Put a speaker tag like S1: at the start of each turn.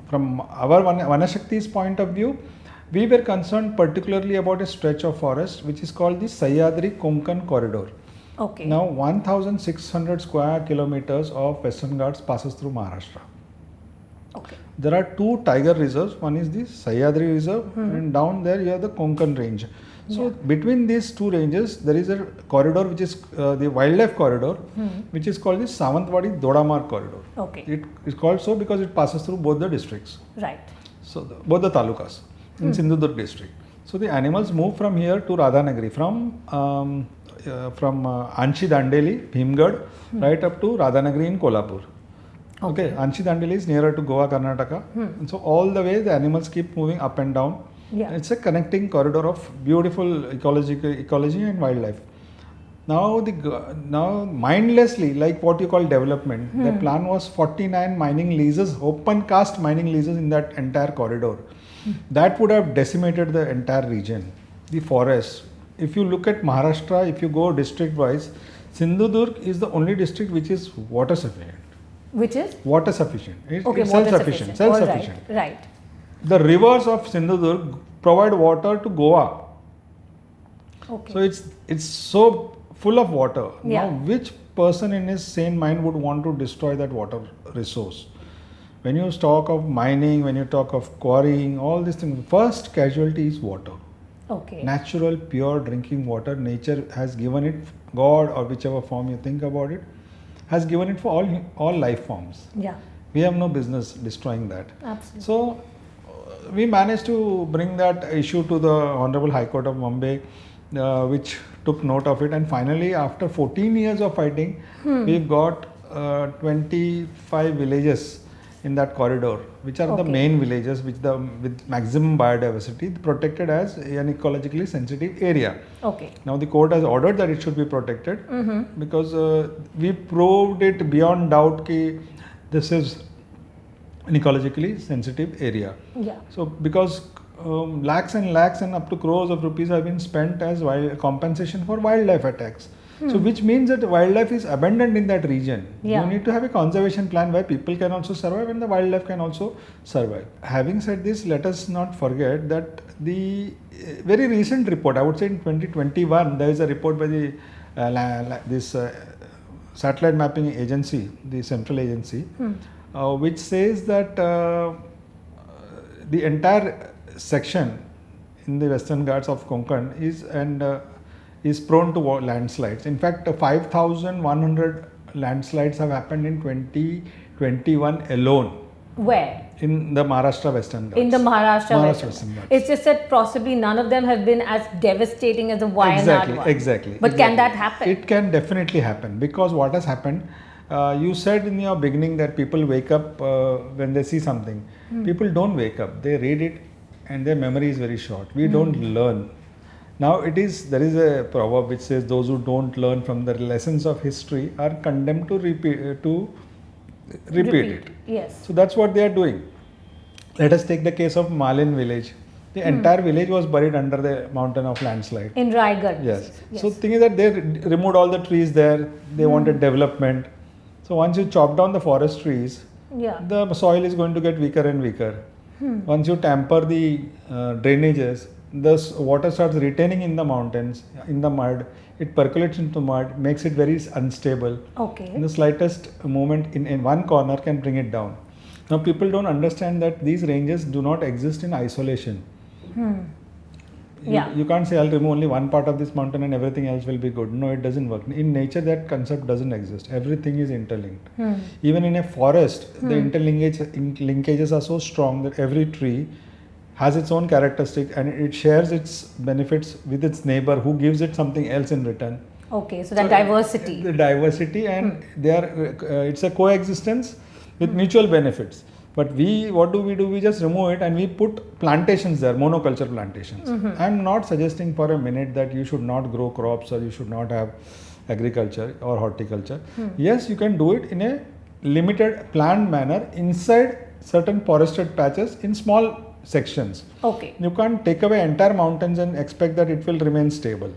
S1: from our Vanashakti's point of view, we were concerned particularly about a stretch of forest which is called the Sahyadri Konkan corridor.
S2: Okay.
S1: Now 1600 square kilometers of Western Ghats passes through Maharashtra.
S2: Okay.
S1: There are two tiger reserves. One is the Sahyadri Reserve and down there you have the Konkan range. So between these two ranges there is a corridor which is the wildlife corridor which is called the Sawantwadi Dodamar corridor.
S2: Okay.
S1: It is called so because it passes through both the districts.
S2: Right.
S1: So both the talukas in Sindhudurg district. So the animals move from here to Radhanagari from Anchi Dandeli, Bhimgad right up to Radhanagari in Kolhapur. Okay. Anchi Dandeli is nearer to Goa, Karnataka. And so all the way the animals keep moving up and down.
S2: Yeah.
S1: It's a connecting corridor of beautiful ecology and wildlife. Now mindlessly, like what you call development, the plan was 49 mining leases, open cast mining leases in that entire corridor. That would have decimated the entire region, the forest. If you look at Maharashtra, if you go district wise, Sindhudurg is the only district which is water sufficient.
S2: Which is?
S1: Water sufficient. It's
S2: self-sufficient.
S1: Self-sufficient.
S2: Right.
S1: The rivers of Sindhudurg provide water to Goa.
S2: Okay.
S1: So it's so full of water.
S2: Yeah.
S1: Now which person in his sane mind would want to destroy that water resource? When you talk of mining, when you talk of quarrying, all these things, first casualty is water.
S2: Okay.
S1: Natural, pure drinking water, nature has given it, God or whichever form you think about it, has given it for all life forms.
S2: Yeah.
S1: We have no business destroying that.
S2: Absolutely.
S1: So we managed to bring that issue to the Honorable High Court of Mumbai, which took note of it, and finally after 14 years of fighting, we've got 25 villages in that corridor, which are the main villages with maximum biodiversity, protected as an ecologically sensitive area.
S2: Okay.
S1: Now the court has ordered that it should be protected because we proved it beyond doubt that this is an ecologically sensitive area.
S2: Yeah.
S1: So because lakhs and lakhs and up to crores of rupees have been spent as compensation for wildlife attacks. So which means that wildlife is abundant in that region.
S2: Yeah.
S1: You need to have a conservation plan where people can also survive and the wildlife can also survive. Having said this, let us not forget that the very recent report, I would say in 2021, there is a report by the satellite mapping agency, the central agency, which says that the entire section in the Western Ghats of Konkan is prone to landslides. In fact, 5,100 landslides have happened in 2021 alone.
S2: Where?
S1: In the Maharashtra Western Ghats.
S2: In the Maharashtra
S1: Western Ghats.
S2: It's just that possibly none of them have been as devastating as the Wayanad one.
S1: Exactly.
S2: But can that happen?
S1: It can definitely happen, because what has happened, you said in your beginning that people wake up when they see something. People don't wake up. They read it and their memory is very short. We don't learn. Now there is a proverb which says those who don't learn from the lessons of history are condemned to repeat it.
S2: Yes.
S1: So that's what they are doing. Let us take the case of Malin village. The entire village was buried under the mountain of landslide.
S2: In Raigad.
S1: Yes. So thing is that they removed all the trees there. They wanted development. So once you chop down the forest trees, the soil is going to get weaker and weaker. Once you tamper the drainages, the water starts retaining in the mountains, in the mud. It percolates into mud, makes it very unstable.
S2: Okay.
S1: And the slightest movement in one corner can bring it down. Now people don't understand that these ranges do not exist in isolation. You can't say I'll remove only one part of this mountain and everything else will be good. No, it doesn't work. In nature, that concept doesn't exist. Everything is interlinked. Even in a forest, the interlinkages are so strong that every tree has its own characteristic and it shares its benefits with its neighbor who gives it something else in return.
S2: Okay, so that diversity.
S1: The diversity, and it's a coexistence with mutual benefits. But what do? We just remove it and we put plantations there, monoculture plantations. I'm not suggesting for a minute that you should not grow crops or you should not have agriculture or horticulture. Yes, you can do it in a limited, planned manner inside certain forested patches in small sections.
S2: Okay.
S1: You can't take away entire mountains and expect that it will remain stable.